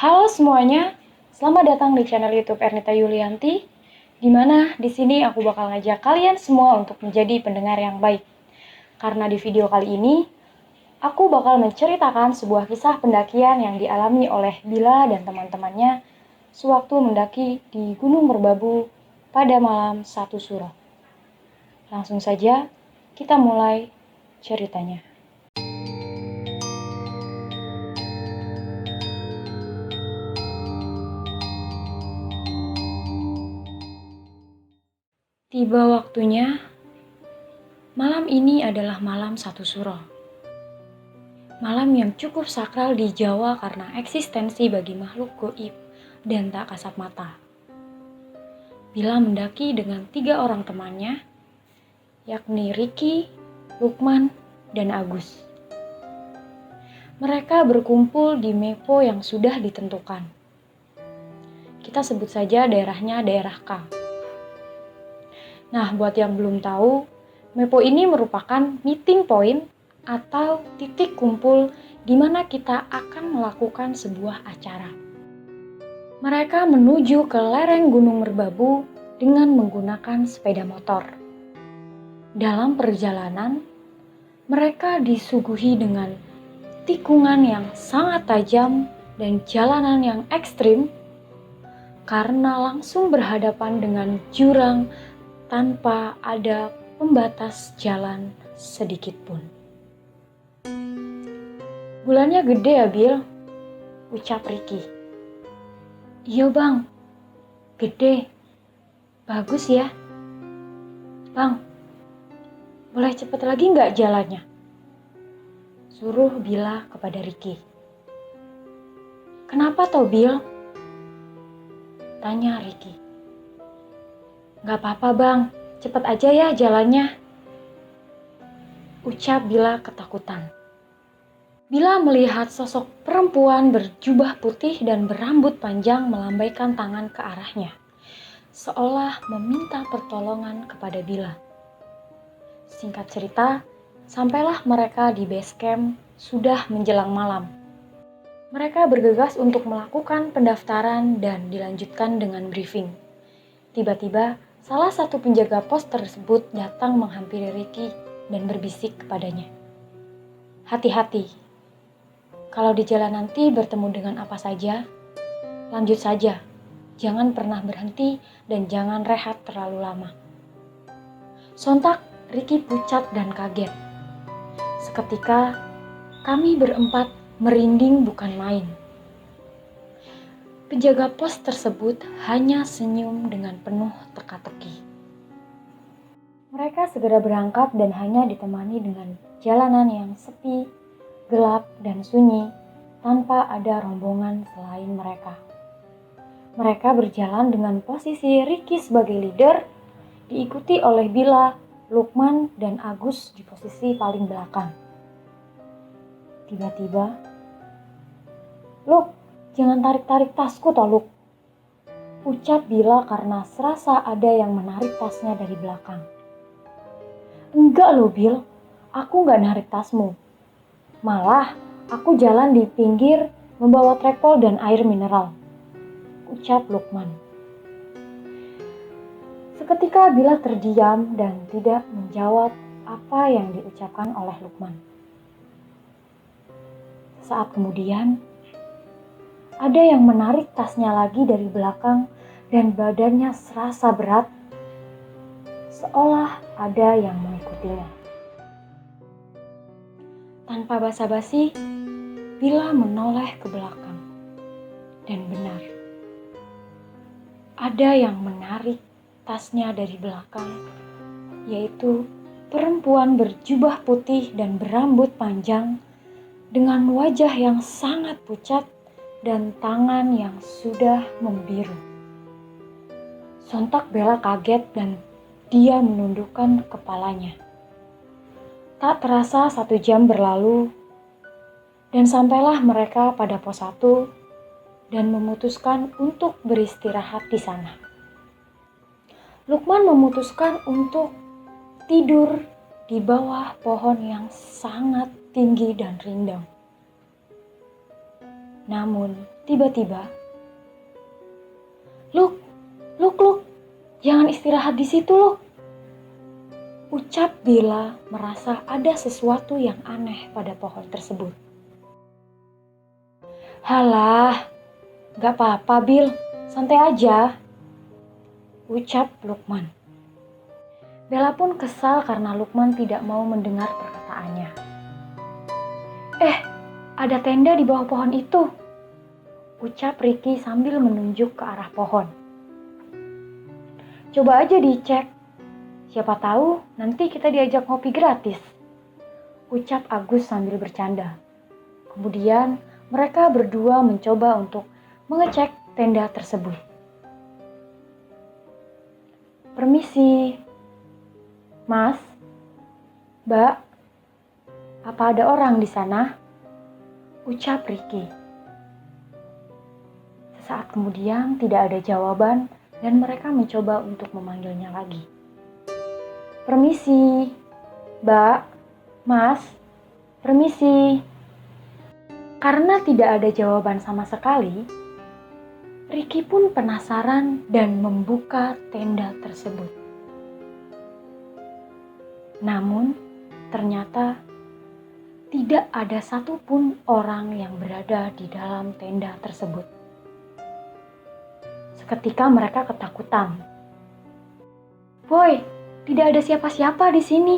Halo semuanya, selamat datang di channel YouTube Ernita Yulianti, di mana di sini aku bakal ngajak kalian semua untuk menjadi pendengar yang baik. Karena di video kali ini, aku bakal menceritakan sebuah kisah pendakian yang dialami oleh Bila dan teman-temannya sewaktu mendaki di Gunung Merbabu pada malam 1 Suro. Langsung saja, kita mulai ceritanya. Tiba waktunya, malam ini adalah malam 1 Suro. Malam yang cukup sakral di Jawa karena eksistensi bagi makhluk gaib dan tak kasat mata. Bila mendaki dengan 3 orang temannya, yakni Ricky, Lukman, dan Agus. Mereka berkumpul di Mepo yang sudah ditentukan. Kita sebut saja daerahnya daerah K. Nah, buat yang belum tahu, Mepo ini merupakan meeting point atau titik kumpul di mana kita akan melakukan sebuah acara. Mereka menuju ke lereng Gunung Merbabu dengan menggunakan sepeda motor. Dalam perjalanan, mereka disuguhi dengan tikungan yang sangat tajam dan jalanan yang ekstrim karena langsung berhadapan dengan jurang tanpa ada pembatas jalan sedikit pun. Bulannya gede ya, Bil? Ucap Ricky. Iya bang, gede. Bagus ya. Bang, boleh cepet lagi nggak jalannya? Suruh Bila kepada Ricky. Kenapa toh, Bil? Tanya Ricky. Gak apa-apa bang, cepet aja ya jalannya. Ucap Bila ketakutan. Bila melihat sosok perempuan berjubah putih dan berambut panjang melambaikan tangan ke arahnya, seolah meminta pertolongan kepada Bila. Singkat cerita, sampailah mereka di base camp sudah menjelang malam. Mereka bergegas untuk melakukan pendaftaran dan dilanjutkan dengan briefing. Tiba-tiba, salah satu penjaga pos tersebut datang menghampiri Ricky dan berbisik kepadanya. Hati-hati, kalau di jalan nanti bertemu dengan apa saja, lanjut saja. Jangan pernah berhenti dan jangan rehat terlalu lama. Sontak, Ricky pucat dan kaget. Seketika, kami berempat merinding bukan main. Penjaga pos tersebut hanya senyum dengan penuh teka-teki. Mereka segera berangkat dan hanya ditemani dengan jalanan yang sepi, gelap, dan sunyi tanpa ada rombongan selain mereka. Mereka berjalan dengan posisi Ricky sebagai leader, diikuti oleh Bila, Lukman, dan Agus di posisi paling belakang. Tiba-tiba, "Luk, jangan tarik-tarik tasku toh, Luk," ucap Bila karena serasa ada yang menarik tasnya dari belakang. "Enggak loh Bil, aku nggak narik tasmu. Malah aku jalan di pinggir membawa trepol dan air mineral," ucap Lukman. Seketika Bila terdiam dan tidak menjawab apa yang diucapkan oleh Lukman. Saat kemudian, ada yang menarik tasnya lagi dari belakang dan badannya serasa berat, seolah ada yang mengikutinya. Tanpa basa-basi, Bila menoleh ke belakang. Dan benar, ada yang menarik tasnya dari belakang, yaitu perempuan berjubah putih dan berambut panjang dengan wajah yang sangat pucat dan tangan yang sudah membiru. Sontak Bella kaget dan dia menundukkan kepalanya. Tak terasa 1 jam berlalu dan sampailah mereka pada pos 1 dan memutuskan untuk beristirahat di sana. Lukman memutuskan untuk tidur di bawah pohon yang sangat tinggi dan rindang. Namun, Tiba-tiba, Luk, Luk, jangan istirahat di situ, Luk. Ucap Bella merasa ada sesuatu yang aneh pada pohon tersebut. Halah, gak apa-apa Bill, santai aja, ucap Lukman. Bella pun kesal karena Lukman tidak mau mendengar perkataannya. Ada tenda di bawah pohon itu, ucap Ricky sambil menunjuk ke arah pohon. Coba aja dicek, siapa tahu nanti kita diajak ngopi gratis, ucap Agus sambil bercanda. Kemudian mereka berdua mencoba untuk mengecek tenda tersebut. Permisi, Mas, Mbak, apa ada orang di sana? Ucap Ricky. Sesaat kemudian tidak ada jawaban dan mereka mencoba untuk memanggilnya lagi. Permisi, Mbak, Mas, permisi. Karena tidak ada jawaban sama sekali, Ricky pun penasaran dan membuka tenda tersebut. Namun, ternyata tidak ada satupun orang yang berada di dalam tenda tersebut. Seketika mereka ketakutan. Boy, tidak ada siapa-siapa di sini,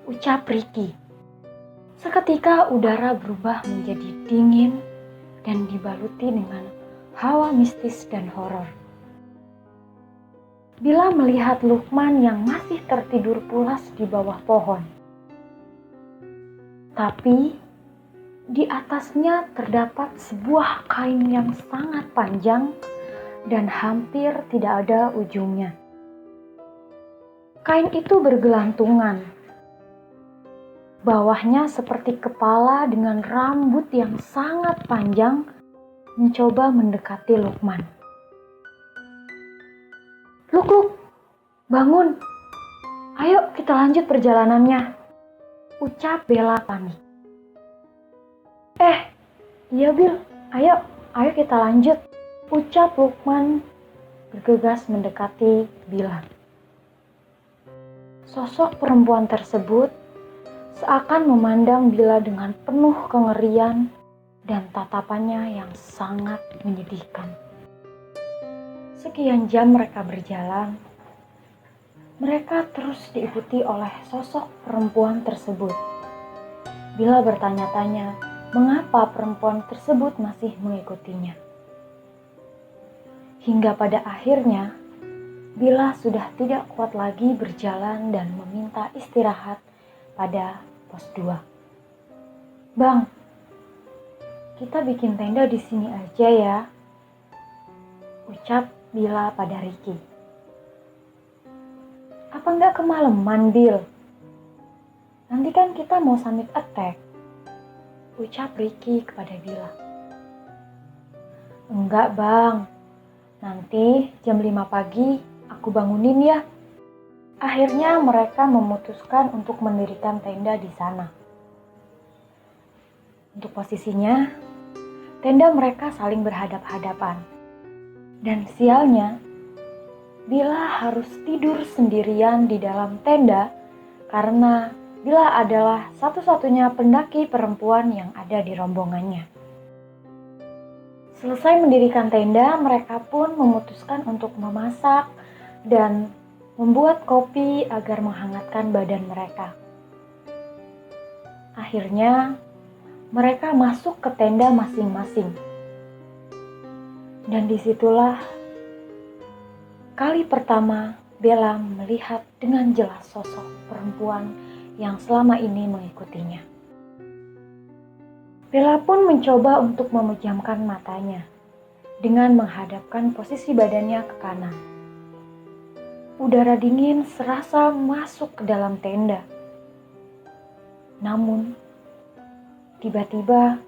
ucap Ricky. Seketika udara berubah menjadi dingin dan dibaluti dengan hawa mistis dan horor. Bila melihat Lukman yang masih tertidur pulas di bawah pohon. Tapi di atasnya terdapat sebuah kain yang sangat panjang dan hampir tidak ada ujungnya. Kain itu bergelantungan. Bawahnya seperti kepala dengan rambut yang sangat panjang mencoba mendekati Lukman. Luk, bangun. Ayo kita lanjut perjalanannya, ucap Bella panik. Iya Bill, ayo kita lanjut, ucap Lukman bergegas mendekati Bella. Sosok perempuan tersebut seakan memandang Bella dengan penuh kengerian dan tatapannya yang sangat menyedihkan. Sekian jam mereka berjalan, mereka terus diikuti oleh sosok perempuan tersebut. Bella bertanya-tanya mengapa perempuan tersebut masih mengikutinya. Hingga pada akhirnya, Bella sudah tidak kuat lagi berjalan dan meminta istirahat pada pos 2. Bang, kita bikin tenda di sini aja ya, ucap Bella pada Ricky. Apa nggak kemalaman, Bill? Nanti kan kita mau summit attack, ucap Ricky kepada Bella. Enggak bang, nanti jam 5 pagi aku bangunin ya. Akhirnya mereka memutuskan untuk mendirikan tenda di sana. Untuk posisinya, tenda mereka saling berhadap-hadapan. Dan sialnya, Bella harus tidur sendirian di dalam tenda karena Bella adalah satu-satunya pendaki perempuan yang ada di rombongannya. Selesai mendirikan tenda, mereka pun memutuskan untuk memasak dan membuat kopi agar menghangatkan badan mereka. Akhirnya, mereka masuk ke tenda masing-masing. Dan disitulah kali pertama Bella melihat dengan jelas sosok perempuan yang selama ini mengikutinya. Bella pun mencoba untuk memejamkan matanya dengan menghadapkan posisi badannya ke kanan. Udara dingin serasa masuk ke dalam tenda. Namun, tiba-tiba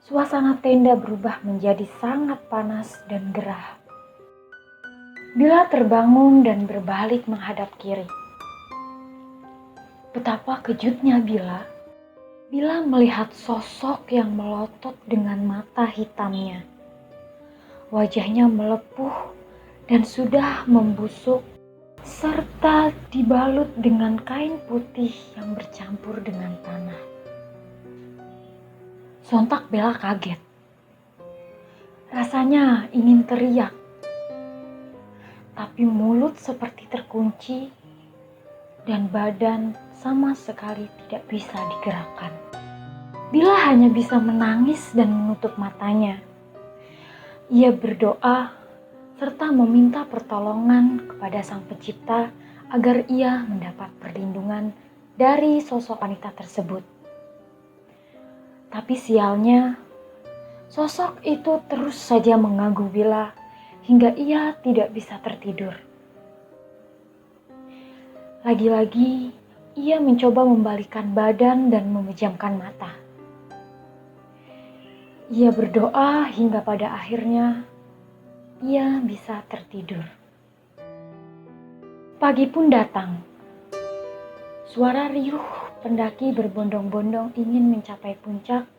suasana tenda berubah menjadi sangat panas dan gerah. Bella terbangun dan berbalik menghadap kiri. Betapa kejutnya Bella Bila melihat sosok yang melotot dengan mata hitamnya. Wajahnya melepuh dan sudah membusuk serta dibalut dengan kain putih yang bercampur dengan tanah. Sontak Bella kaget. Rasanya ingin teriak, tapi mulut seperti terkunci dan badan sama sekali tidak bisa digerakkan. Bila hanya bisa menangis dan menutup matanya, ia berdoa serta meminta pertolongan kepada Sang Pencipta agar ia mendapat perlindungan dari sosok wanita tersebut. Tapi sialnya, sosok itu terus saja mengganggu Bella hingga ia tidak bisa tertidur. Lagi-lagi, ia mencoba membalikkan badan dan memejamkan mata. Ia berdoa hingga pada akhirnya ia bisa tertidur. Pagi pun datang. Suara riuh pendaki berbondong-bondong ingin mencapai puncak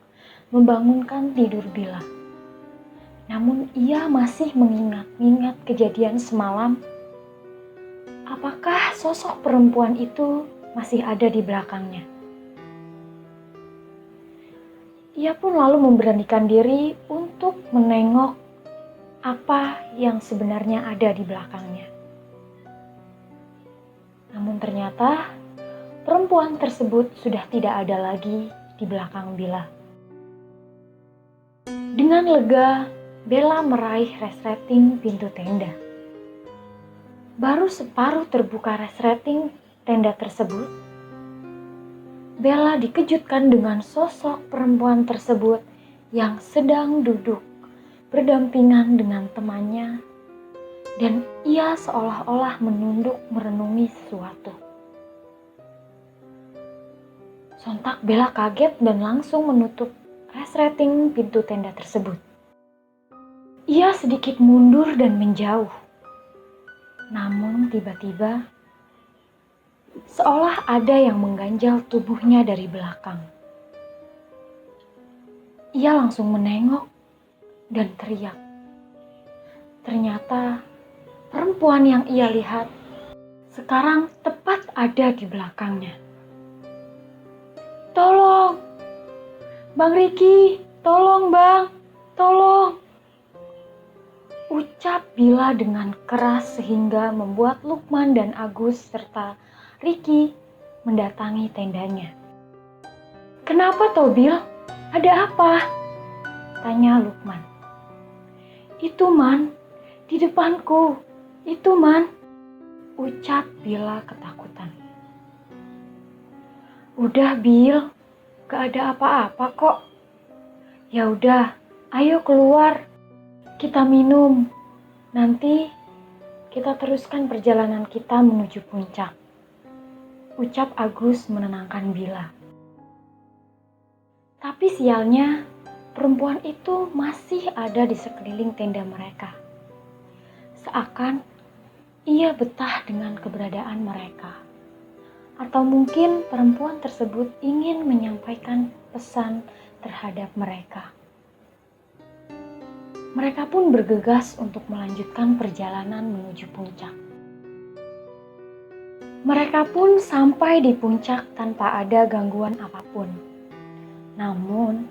membangunkan tidur Bella. Namun ia masih mengingat-ingat kejadian semalam. Apakah sosok perempuan itu masih ada di belakangnya? Ia pun lalu memberanikan diri untuk menengok apa yang sebenarnya ada di belakangnya. Namun ternyata perempuan tersebut sudah tidak ada lagi di belakang Bella. Dengan lega, Bella meraih resleting pintu tenda. Baru separuh terbuka resleting tenda tersebut, Bella dikejutkan dengan sosok perempuan tersebut yang sedang duduk berdampingan dengan temannya dan ia seolah-olah menunduk merenungi sesuatu. Sontak Bella kaget dan langsung menutup resleting pintu tenda tersebut. Ia sedikit mundur dan menjauh. Namun tiba-tiba seolah ada yang mengganjal tubuhnya dari belakang. Ia langsung menengok dan teriak. Ternyata perempuan yang ia lihat sekarang tepat ada di belakangnya. "Tolong! Bang Riki, tolong Bang, tolong!" Ucap Bella dengan keras sehingga membuat Lukman dan Agus serta Riki mendatangi tendanya. "Kenapa toh Bil? Ada apa?" tanya Lukman. "Itu Man, di depanku, itu Man," ucap Bella ketakutan. "Udah Bil, gak ada apa-apa kok. Ya udah, ayo keluar, kita minum. Nanti kita teruskan perjalanan kita menuju puncak," ucap Agus menenangkan Bella. Tapi sialnya, perempuan itu masih ada di sekeliling tenda mereka. Seakan ia betah dengan keberadaan mereka. Atau mungkin perempuan tersebut ingin menyampaikan pesan terhadap mereka. Mereka pun bergegas untuk melanjutkan perjalanan menuju puncak. Mereka pun sampai di puncak tanpa ada gangguan apapun. Namun,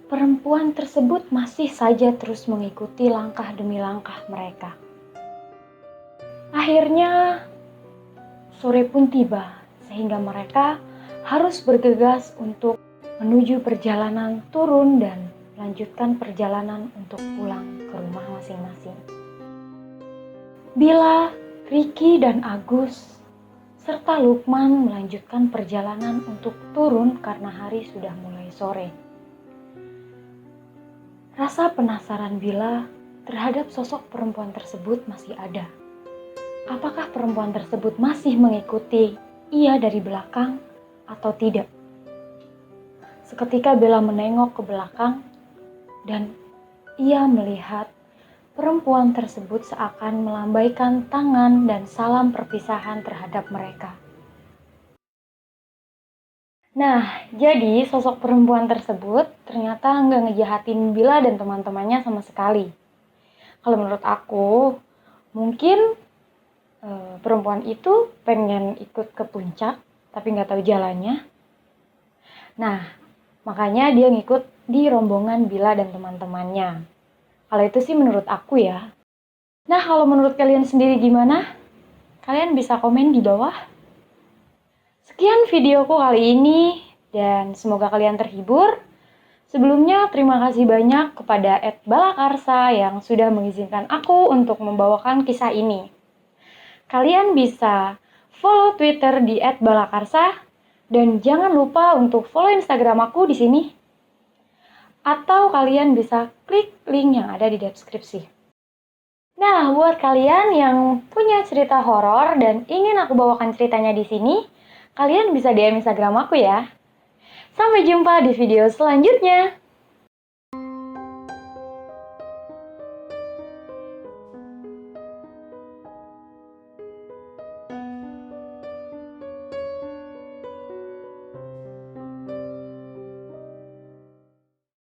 perempuan tersebut masih saja terus mengikuti langkah demi langkah mereka. Akhirnya, sore pun tiba sehingga mereka harus bergegas untuk menuju perjalanan turun dan melanjutkan perjalanan untuk pulang ke rumah masing-masing. Bella, Riki, dan Agus serta Lukman melanjutkan perjalanan untuk turun karena hari sudah mulai sore. Rasa penasaran Bella terhadap sosok perempuan tersebut masih ada. Apakah perempuan tersebut masih mengikuti ia dari belakang atau tidak? Seketika Bella menengok ke belakang dan ia melihat perempuan tersebut seakan melambaikan tangan dan salam perpisahan terhadap mereka. Nah, jadi sosok perempuan tersebut ternyata nggak ngejahatin Bila dan teman-temannya sama sekali. Kalau menurut aku, mungkin perempuan itu pengen ikut ke puncak, tapi nggak tahu jalannya. Nah, makanya dia ngikut di rombongan Bila dan teman-temannya. Kalau itu sih menurut aku ya. Nah, kalau menurut kalian sendiri gimana? Kalian bisa komen di bawah. Sekian videoku kali ini, dan semoga kalian terhibur. Sebelumnya, terima kasih banyak kepada @balakarsa yang sudah mengizinkan aku untuk membawakan kisah ini. Kalian bisa follow Twitter di @balakarsa, dan jangan lupa untuk follow Instagram aku di sini. Atau kalian bisa klik link yang ada di deskripsi. Nah, buat kalian yang punya cerita horor dan ingin aku bawakan ceritanya di sini, kalian bisa DM Instagram aku ya. Sampai jumpa di video selanjutnya.